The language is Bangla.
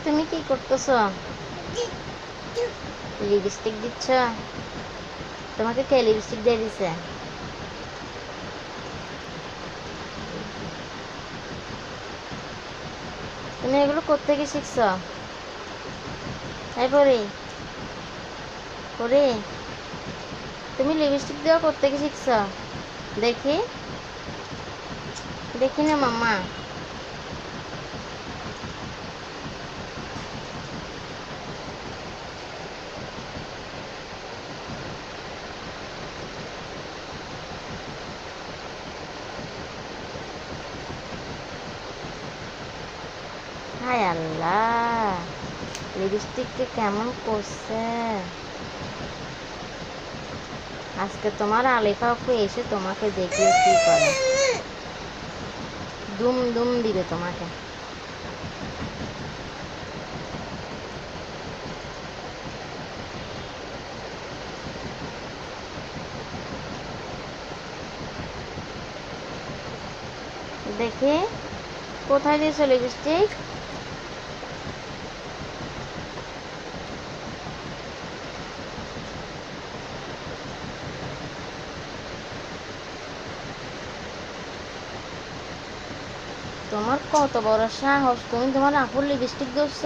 তুমি কি করতেছ? লিপস্টিক দিচ্ছ? তোমাকে কে লিপস্টিক দিয়ে দিছে? তুমি এগুলো কোত্থেকে শিখছ? এই পরি পরি, তুমি লিপস্টিক দেওয়া কোত্থেকে শিখছ? দেখি দেখি না মাম্মা। হায় আল্লাহ, লিপস্টিককে কেমন করছে! আজকে তোমার আলিফা আপু এসে তোমাকে দেখিয়ে কি করে। দুম দুম দিবে তোমাকে। দেখি কোথায় দিয়েছো লিপস্টিক? তোমার কত বড় সাহস, তুমি তোমার আপুর লিপস্টিক দিচ্ছ?